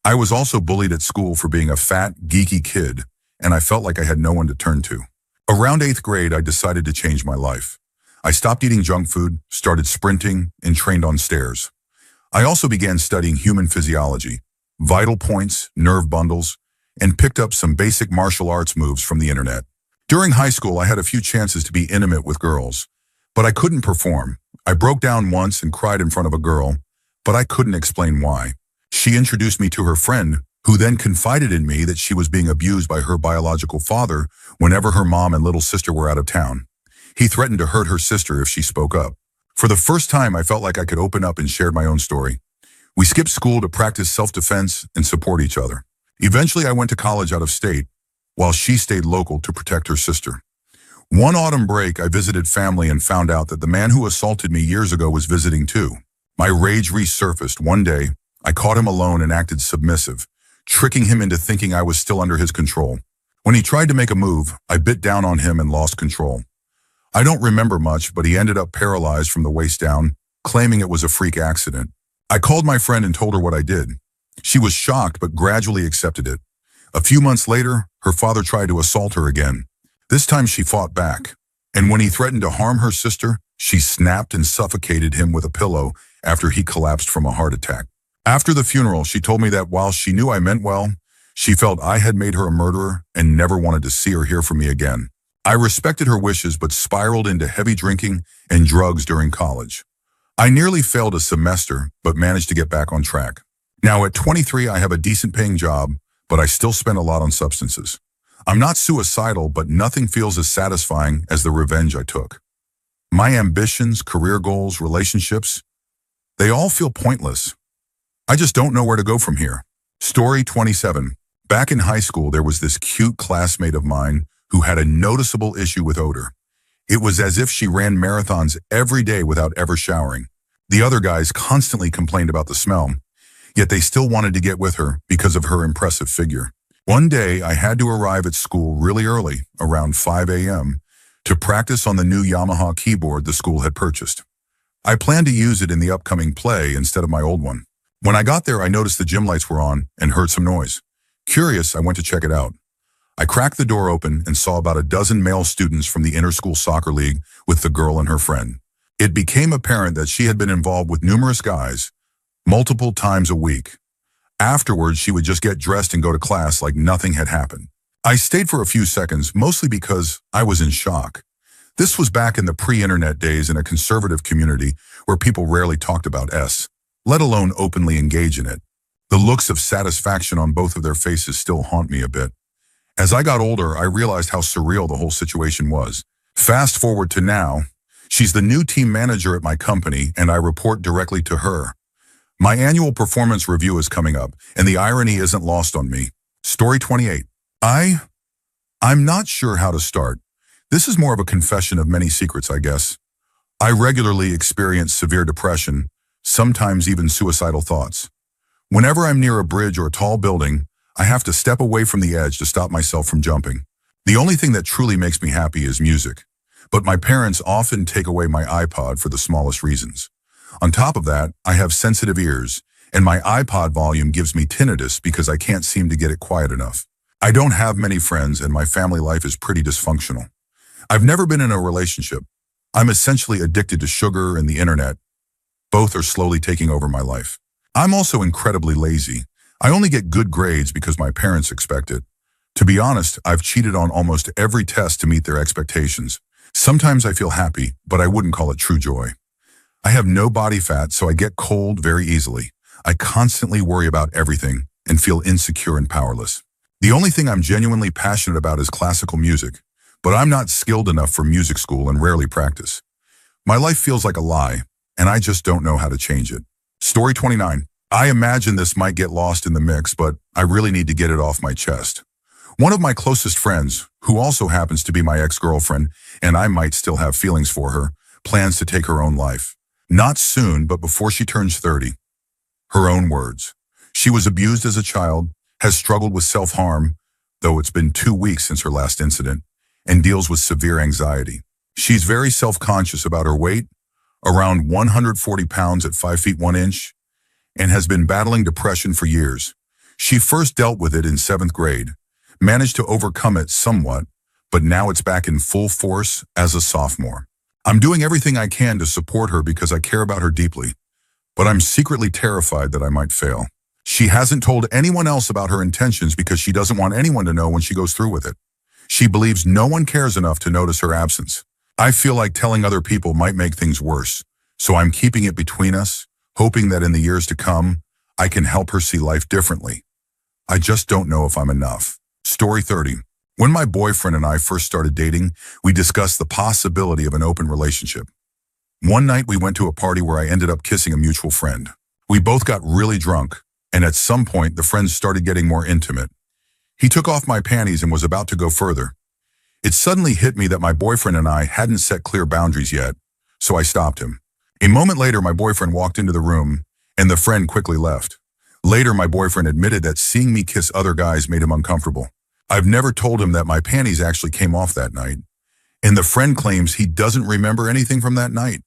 I was also bullied at school for being a fat, geeky kid, and I felt like I had no one to turn to. Around 8th grade, I decided to change my life. I stopped eating junk food, started sprinting, and trained on stairs. I also began studying human physiology, vital points, nerve bundles, and picked up some basic martial arts moves from the internet. During high school, I had a few chances to be intimate with girls, but I couldn't perform. I broke down once and cried in front of a girl, but I couldn't explain why. She introduced me to her friend, who then confided in me that she was being abused by her biological father whenever her mom and little sister were out of town. He threatened to hurt her sister if she spoke up. For the first time, I felt like I could open up and share my own story. We skipped school to practice self-defense and support each other. Eventually, I went to college out of state, while she stayed local to protect her sister. One autumn break, I visited family and found out that the man who assaulted me years ago was visiting too. My rage resurfaced. One day, I caught him alone and acted submissive, tricking him into thinking I was still under his control. When he tried to make a move, I bit down on him and lost control. I don't remember much, but he ended up paralyzed from the waist down, claiming it was a freak accident. I called my friend and told her what I did. She was shocked, but gradually accepted it. A few months later, her father tried to assault her again. This time she fought back, and when he threatened to harm her sister, she snapped and suffocated him with a pillow after he collapsed from a heart attack. After the funeral, she told me that while she knew I meant well, she felt I had made her a murderer and never wanted to see or hear from me again. I respected her wishes but spiraled into heavy drinking and drugs during college. I nearly failed a semester but managed to get back on track. Now at 23, I have a decent paying job, but I still spend a lot on substances. I'm not suicidal, but nothing feels as satisfying as the revenge I took. My ambitions, career goals, relationships, they all feel pointless. I just don't know where to go from here. Story 27. Back in high school, there was this cute classmate of mine who had a noticeable issue with odor. It was as if she ran marathons every day without ever showering. The other guys constantly complained about the smell, yet they still wanted to get with her because of her impressive figure. One day, I had to arrive at school really early, around 5 a.m., to practice on the new Yamaha keyboard the school had purchased. I planned to use it in the upcoming play instead of my old one. When I got there, I noticed the gym lights were on and heard some noise. Curious, I went to check it out. I cracked the door open and saw about a dozen male students from the inter-school soccer league with the girl and her friend. It became apparent that she had been involved with numerous guys, multiple times a week. Afterwards, she would just get dressed and go to class like nothing had happened. I stayed for a few seconds, mostly because I was in shock. This was back in the pre-internet days in a conservative community where people rarely talked about S, let alone openly engage in it. The looks of satisfaction on both of their faces still haunt me a bit. As I got older, I realized how surreal the whole situation was. Fast forward to now, she's the new team manager at my company and I report directly to her. My annual performance review is coming up, and the irony isn't lost on me. Story 28. I'm not sure how to start. This is more of a confession of many secrets, I guess. I regularly experience severe depression, sometimes even suicidal thoughts. Whenever I'm near a bridge or a tall building, I have to step away from the edge to stop myself from jumping. The only thing that truly makes me happy is music, but my parents often take away my iPod for the smallest reasons. On top of that, I have sensitive ears, and my iPod volume gives me tinnitus because I can't seem to get it quiet enough. I don't have many friends, and my family life is pretty dysfunctional. I've never been in a relationship. I'm essentially addicted to sugar and the internet. Both are slowly taking over my life. I'm also incredibly lazy. I only get good grades because my parents expect it. To be honest, I've cheated on almost every test to meet their expectations. Sometimes I feel happy, but I wouldn't call it true joy. I have no body fat, so I get cold very easily. I constantly worry about everything and feel insecure and powerless. The only thing I'm genuinely passionate about is classical music, but I'm not skilled enough for music school and rarely practice. My life feels like a lie, and I just don't know how to change it. Story 29. I imagine this might get lost in the mix, but I really need to get it off my chest. One of my closest friends, who also happens to be my ex-girlfriend, and I might still have feelings for her, plans to take her own life. Not soon, but before she turns 30. Her own words. She was abused as a child, has struggled with self-harm, though it's been 2 weeks since her last incident, and deals with severe anxiety. She's very self-conscious about her weight, around 140 pounds at 5 feet 1 inch, and has been battling depression for years. She first dealt with it in 7th grade, managed to overcome it somewhat, but now it's back in full force as a sophomore. I'm doing everything I can to support her because I care about her deeply, but I'm secretly terrified that I might fail. She hasn't told anyone else about her intentions because she doesn't want anyone to know when she goes through with it. She believes no one cares enough to notice her absence. I feel like telling other people might make things worse, so I'm keeping it between us, hoping that in the years to come, I can help her see life differently. I just don't know if I'm enough. Story 30. When my boyfriend and I first started dating, we discussed the possibility of an open relationship. One night we went to a party where I ended up kissing a mutual friend. We both got really drunk, and at some point the friends started getting more intimate. He took off my panties and was about to go further. It suddenly hit me that my boyfriend and I hadn't set clear boundaries yet, so I stopped him. A moment later, my boyfriend walked into the room, and the friend quickly left. Later, my boyfriend admitted that seeing me kiss other guys made him uncomfortable. I've never told him that my panties actually came off that night, and the friend claims he doesn't remember anything from that night.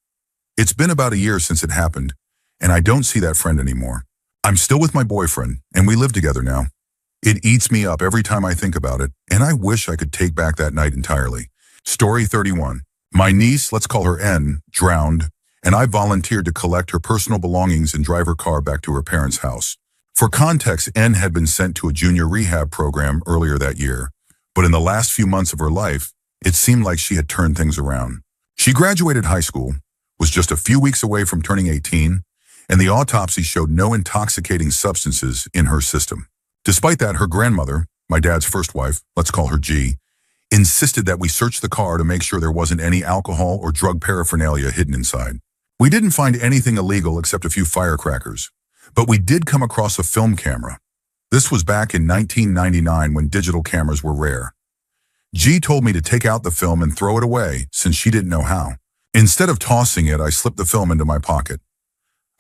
It's been about a year since it happened, and I don't see that friend anymore. I'm still with my boyfriend, and we live together now. It eats me up every time I think about it, and I wish I could take back that night entirely. Story 31. My niece, let's call her N, drowned, and I volunteered to collect her personal belongings and drive her car back to her parents' house. For context, N had been sent to a junior rehab program earlier that year, but in the last few months of her life, it seemed like she had turned things around. She graduated high school, was just a few weeks away from turning 18, and the autopsy showed no intoxicating substances in her system. Despite that, her grandmother, my dad's first wife, let's call her G, insisted that we search the car to make sure there wasn't any alcohol or drug paraphernalia hidden inside. We didn't find anything illegal except a few firecrackers, but we did come across a film camera. This was back in 1999 when digital cameras were rare. G told me to take out the film and throw it away since she didn't know how. Instead of tossing it, I slipped the film into my pocket.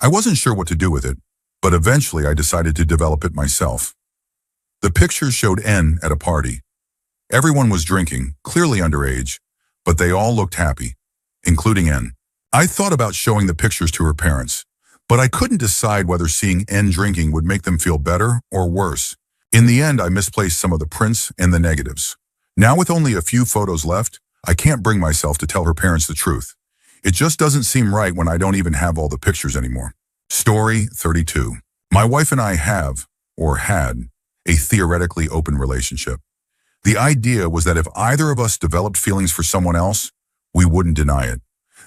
I wasn't sure what to do with it, but eventually I decided to develop it myself. The pictures showed N at a party. Everyone was drinking, clearly underage, but they all looked happy, including N. I thought about showing the pictures to her parents, but I couldn't decide whether seeing N drinking would make them feel better or worse. In the end, I misplaced some of the prints and the negatives. Now with only a few photos left, I can't bring myself to tell her parents the truth. It just doesn't seem right when I don't even have all the pictures anymore. Story 32. My wife and I have, or had, a theoretically open relationship. The idea was that if either of us developed feelings for someone else, we wouldn't deny it.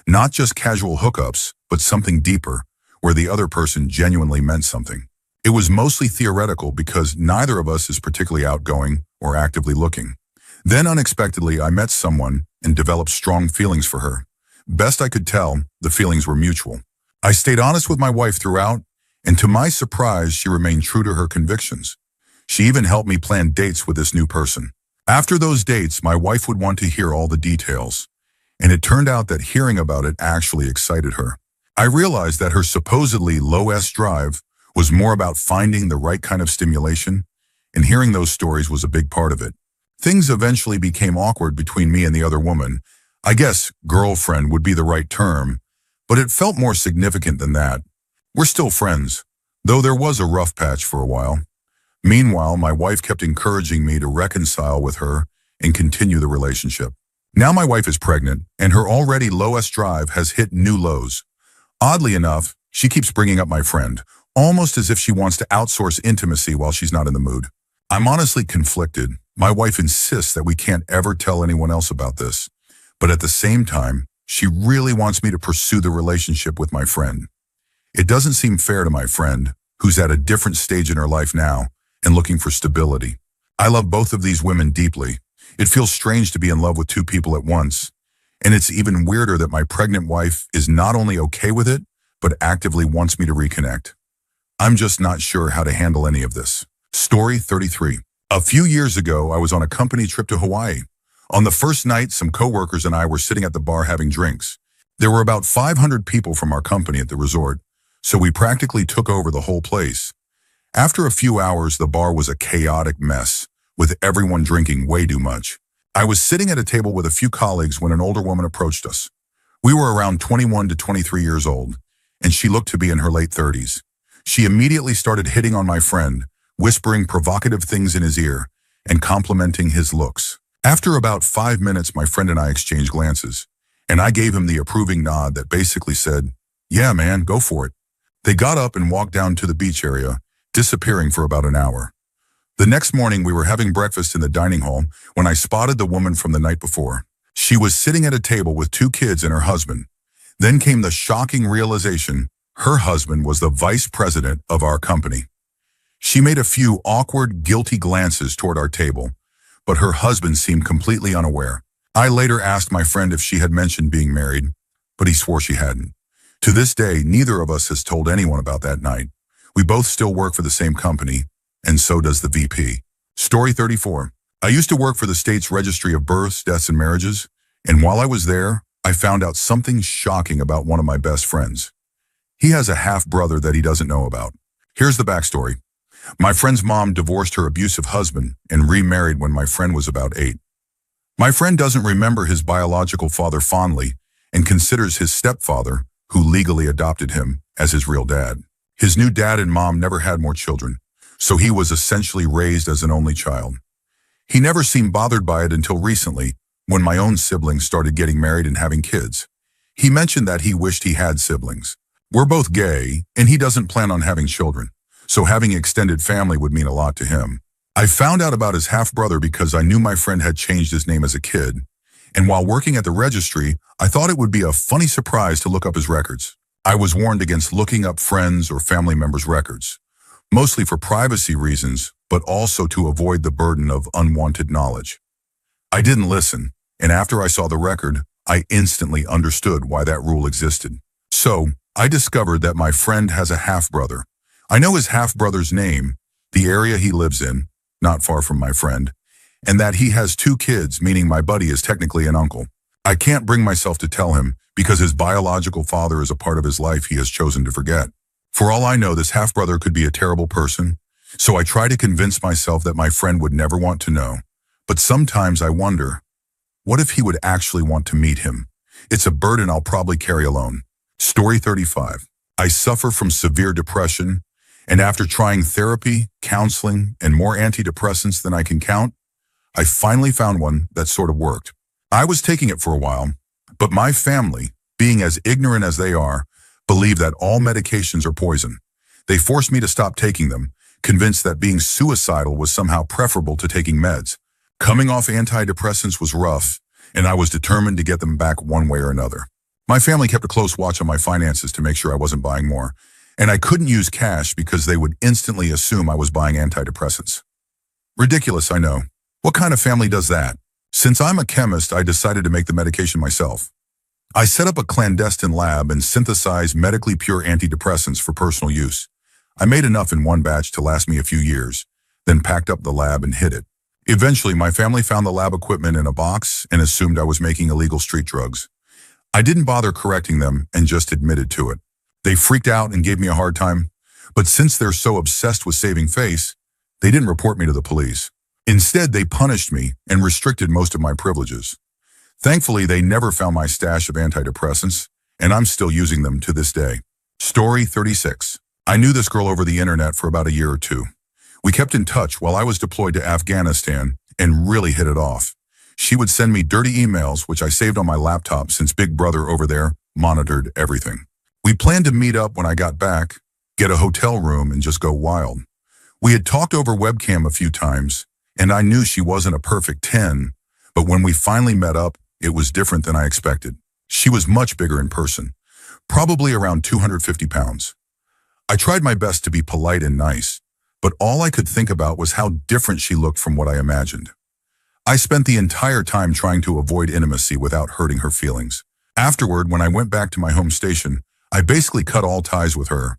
Not just casual hookups, but something deeper, where the other person genuinely meant something. It was mostly theoretical because neither of us is particularly outgoing or actively looking. Then unexpectedly, I met someone and developed strong feelings for her. Best I could tell, the feelings were mutual. I stayed honest with my wife throughout, and to my surprise, she remained true to her convictions. She even helped me plan dates with this new person. After those dates, my wife would want to hear all the details, and it turned out that hearing about it actually excited her. I realized that her supposedly low S drive was more about finding the right kind of stimulation, and hearing those stories was a big part of it. Things eventually became awkward between me and the other woman. I guess girlfriend would be the right term, but it felt more significant than that. We're still friends, though there was a rough patch for a while. Meanwhile, my wife kept encouraging me to reconcile with her and continue the relationship. Now my wife is pregnant, and her already low S drive has hit new lows. Oddly enough, she keeps bringing up my friend, almost as if she wants to outsource intimacy while she's not in the mood. I'm honestly conflicted. My wife insists that we can't ever tell anyone else about this, but at the same time, she really wants me to pursue the relationship with my friend. It doesn't seem fair to my friend, who's at a different stage in her life now and looking for stability. I love both of these women deeply. It feels strange to be in love with two people at once, and it's even weirder that my pregnant wife is not only okay with it, but actively wants me to reconnect. I'm just not sure how to handle any of this. Story 33. A few years ago, I was on a company trip to Hawaii. On the first night, some coworkers and I were sitting at the bar having drinks. There were about 500 people from our company at the resort, so we practically took over the whole place. After a few hours, the bar was a chaotic mess, with everyone drinking way too much. I was sitting at a table with a few colleagues when an older woman approached us. We were around 21 to 23 years old, and she looked to be in her late 30s. She immediately started hitting on my friend, whispering provocative things in his ear and complimenting his looks. After about 5 minutes, my friend and I exchanged glances, and I gave him the approving nod that basically said, "Yeah, man, go for it." They got up and walked down to the beach area, disappearing for about an hour. The next morning, we were having breakfast in the dining hall when I spotted the woman from the night before. She was sitting at a table with 2 kids and her husband. Then came the shocking realization her husband was the vice president of our company. She made a few awkward, guilty glances toward our table, but her husband seemed completely unaware. I later asked my friend if she had mentioned being married, but he swore she hadn't. To this day, neither of us has told anyone about that night. We both still work for the same company, and so does the VP. Story 34. I used to work for the state's registry of births, deaths, and marriages, and while I was there, I found out something shocking about one of my best friends. He has a half-brother that he doesn't know about. Here's the backstory. My friend's mom divorced her abusive husband and remarried when my friend was about 8. My friend doesn't remember his biological father fondly and considers his stepfather, who legally adopted him, as his real dad. His new dad and mom never had more children, so he was essentially raised as an only child. He never seemed bothered by it until recently, when my own siblings started getting married and having kids. He mentioned that he wished he had siblings. We're both gay, and he doesn't plan on having children, so having extended family would mean a lot to him. I found out about his half-brother because I knew my friend had changed his name as a kid, and while working at the registry, I thought it would be a funny surprise to look up his records. I was warned against looking up friends or family members' records, mostly for privacy reasons, but also to avoid the burden of unwanted knowledge. I didn't listen, and after I saw the record, I instantly understood why that rule existed. So, I discovered that my friend has a half-brother. I know his half-brother's name, the area he lives in, not far from my friend, and that he has 2 kids, meaning my buddy is technically an uncle. I can't bring myself to tell him because his biological father is a part of his life he has chosen to forget. For all I know, this half-brother could be a terrible person, so I try to convince myself that my friend would never want to know. But sometimes I wonder, what if he would actually want to meet him? It's a burden I'll probably carry alone. Story 35. I suffer from severe depression, and after trying therapy, counseling, and more antidepressants than I can count, I finally found one that sort of worked. I was taking it for a while, but my family, being as ignorant as they are, believe that all medications are poison. They forced me to stop taking them, convinced that being suicidal was somehow preferable to taking meds. Coming off antidepressants was rough, and I was determined to get them back one way or another. My family kept a close watch on my finances to make sure I wasn't buying more, and I couldn't use cash because they would instantly assume I was buying antidepressants. Ridiculous, I know. What kind of family does that? Since I'm a chemist, I decided to make the medication myself. I set up a clandestine lab and synthesized medically pure antidepressants for personal use. I made enough in one batch to last me a few years, then packed up the lab and hid it. Eventually, my family found the lab equipment in a box and assumed I was making illegal street drugs. I didn't bother correcting them and just admitted to it. They freaked out and gave me a hard time, but since they're so obsessed with saving face, they didn't report me to the police. Instead, they punished me and restricted most of my privileges. Thankfully, they never found my stash of antidepressants, and I'm still using them to this day. Story 36. I knew this girl over the internet for about a year or two. We kept in touch while I was deployed to Afghanistan and really hit it off. She would send me dirty emails, which I saved on my laptop since Big Brother over there monitored everything. We planned to meet up when I got back, get a hotel room, and just go wild. We had talked over webcam a few times, and I knew she wasn't a perfect 10, but when we finally met up, it was different than I expected. She was much bigger in person, probably around 250 pounds. I tried my best to be polite and nice, but all I could think about was how different she looked from what I imagined. I spent the entire time trying to avoid intimacy without hurting her feelings. Afterward, when I went back to my home station, I basically cut all ties with her.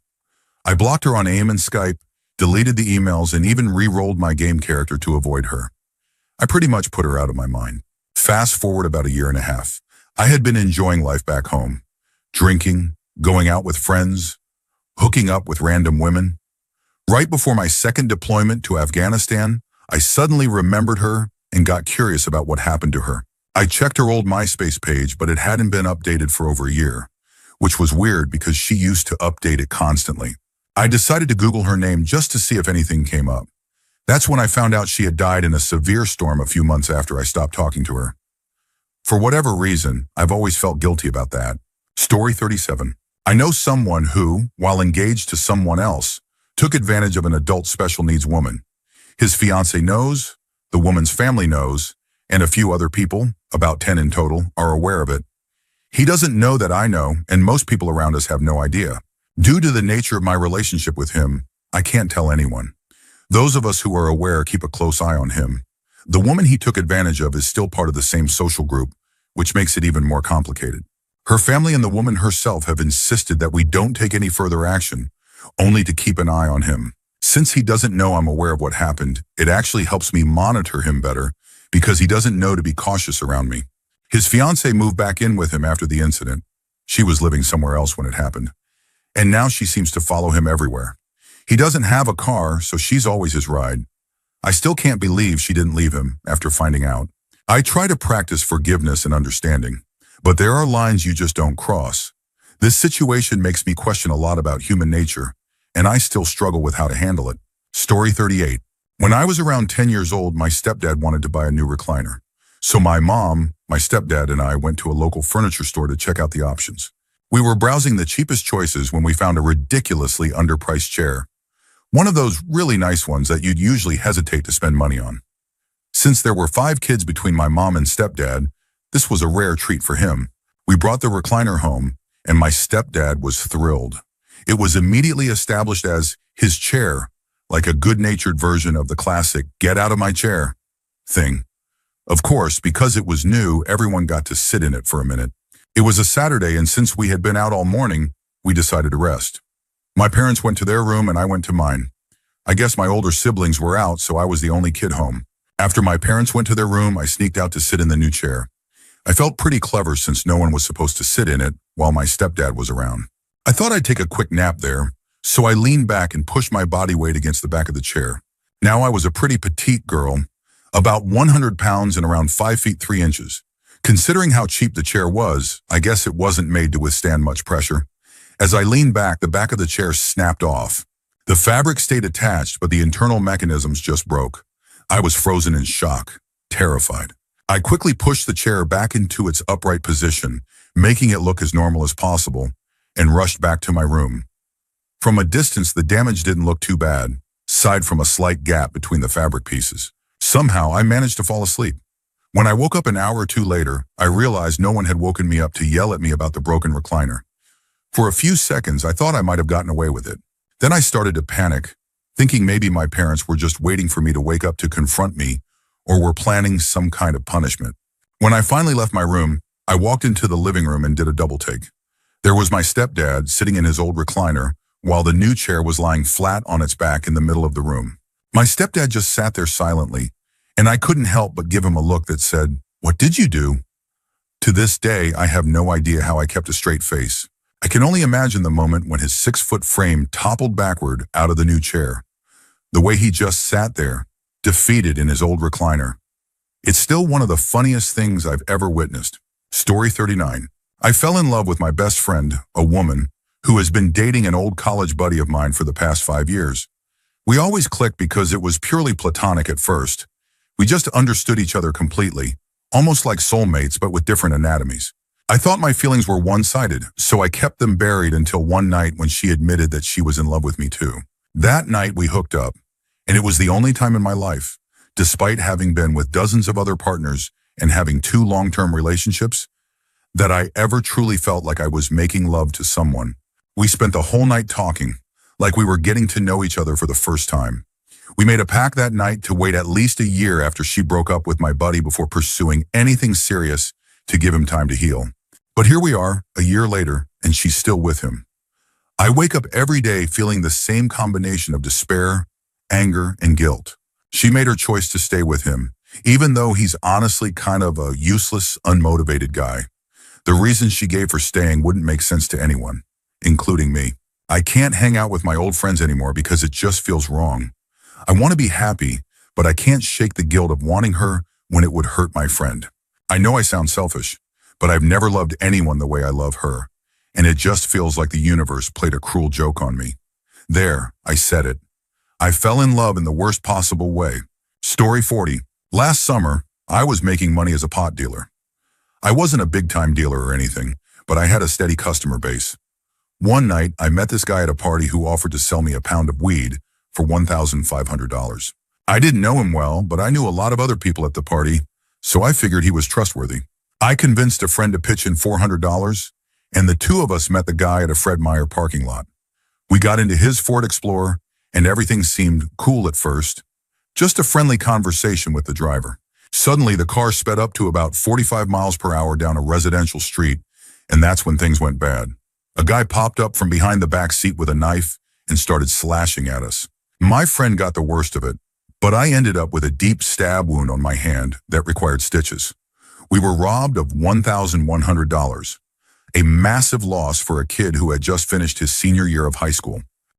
I blocked her on AIM and Skype, deleted the emails, and even re-rolled my game character to avoid her. I pretty much put her out of my mind. Fast forward about a year and a half. I had been enjoying life back home, drinking, going out with friends, hooking up with random women. Right before my second deployment to Afghanistan, I suddenly remembered her and got curious about what happened to her. I checked her old MySpace page, but it hadn't been updated for over a year, which was weird because she used to update it constantly. I decided to Google her name just to see if anything came up. That's when I found out she had died in a severe storm a few months after I stopped talking to her. For whatever reason, I've always felt guilty about that. Story 37. I know someone who, while engaged to someone else, took advantage of an adult special needs woman. His fiancée knows, the woman's family knows, and a few other people, about 10 in total, are aware of it. He doesn't know that I know, and most people around us have no idea. Due to the nature of my relationship with him, I can't tell anyone. Those of us who are aware keep a close eye on him. The woman he took advantage of is still part of the same social group, which makes it even more complicated. Her family and the woman herself have insisted that we don't take any further action, only to keep an eye on him. Since he doesn't know I'm aware of what happened, it actually helps me monitor him better because he doesn't know to be cautious around me. His fiancée moved back in with him after the incident. She was living somewhere else when it happened. And now she seems to follow him everywhere. He doesn't have a car, so she's always his ride. I still can't believe she didn't leave him after finding out. I try to practice forgiveness and understanding, but there are lines you just don't cross. This situation makes me question a lot about human nature, and I still struggle with how to handle it. Story 38. When I was around 10 years old, my stepdad wanted to buy a new recliner. So my mom, my stepdad, and I went to a local furniture store to check out the options. We were browsing the cheapest choices when we found a ridiculously underpriced chair. One of those really nice ones that you'd usually hesitate to spend money on. Since there were 5 kids between my mom and stepdad, this was a rare treat for him. We brought the recliner home, and my stepdad was thrilled. It was immediately established as his chair, like a good-natured version of the classic "get out of my chair" thing. Of course, because it was new, everyone got to sit in it for a minute. It was a Saturday, and since we had been out all morning, we decided to rest. My parents went to their room and I went to mine. I guess my older siblings were out, so I was the only kid home. After my parents went to their room, I sneaked out to sit in the new chair. I felt pretty clever since no one was supposed to sit in it while my stepdad was around. I thought I'd take a quick nap there, so I leaned back and pushed my body weight against the back of the chair. Now I was a pretty petite girl, about 100 pounds and around 5 feet 3 inches. Considering how cheap the chair was, I guess it wasn't made to withstand much pressure. As I leaned back, the back of the chair snapped off. The fabric stayed attached, but the internal mechanisms just broke. I was frozen in shock, terrified. I quickly pushed the chair back into its upright position, making it look as normal as possible, and rushed back to my room. From a distance, the damage didn't look too bad, aside from a slight gap between the fabric pieces. Somehow, I managed to fall asleep. When I woke up an hour or two later, I realized no one had woken me up to yell at me about the broken recliner. For a few seconds, I thought I might have gotten away with it. Then I started to panic, thinking maybe my parents were just waiting for me to wake up to confront me or were planning some kind of punishment. When I finally left my room, I walked into the living room and did a double take. There was my stepdad sitting in his old recliner, while the new chair was lying flat on its back in the middle of the room. My stepdad just sat there silently, and I couldn't help but give him a look that said, "What did you do?" To this day, I have no idea how I kept a straight face. I can only imagine the moment when his 6-foot frame toppled backward out of the new chair. The way he just sat there, defeated in his old recliner. It's still one of the funniest things I've ever witnessed. Story 39. I fell in love with my best friend, a woman, who has been dating an old college buddy of mine for the past 5 years. We always clicked because it was purely platonic at first. We just understood each other completely, almost like soulmates but with different anatomies. I thought my feelings were one-sided, so I kept them buried until one night when she admitted that she was in love with me too. That night we hooked up, and it was the only time in my life, despite having been with dozens of other partners and having 2 long-term relationships, that I ever truly felt like I was making love to someone. We spent the whole night talking, like we were getting to know each other for the first time. We made a pact that night to wait at least a year after she broke up with my buddy before pursuing anything serious to give him time to heal. But here we are, a year later, and she's still with him. I wake up every day feeling the same combination of despair, anger, and guilt. She made her choice to stay with him, even though he's honestly kind of a useless, unmotivated guy. The reasons she gave for staying wouldn't make sense to anyone, including me. I can't hang out with my old friends anymore because it just feels wrong. I want to be happy, but I can't shake the guilt of wanting her when it would hurt my friend. I know I sound selfish, but I've never loved anyone the way I love her, and it just feels like the universe played a cruel joke on me. There, I said it. I fell in love in the worst possible way. Story 40. Last summer, I was making money as a pot dealer. I wasn't a big-time dealer or anything, but I had a steady customer base. One night, I met this guy at a party who offered to sell me a pound of weed for $1,500. I didn't know him well, but I knew a lot of other people at the party, so I figured he was trustworthy. I convinced a friend to pitch in $400, and the 2 of us met the guy at a Fred Meyer parking lot. We got into his Ford Explorer, and everything seemed cool at first. Just a friendly conversation with the driver. Suddenly, the car sped up to about 45 miles per hour down a residential street, and that's when things went bad. A guy popped up from behind the back seat with a knife and started slashing at us. My friend got the worst of it, but I ended up with a deep stab wound on my hand that required stitches. We were robbed of $1,100, a massive loss for a kid who had just finished his senior year of high school.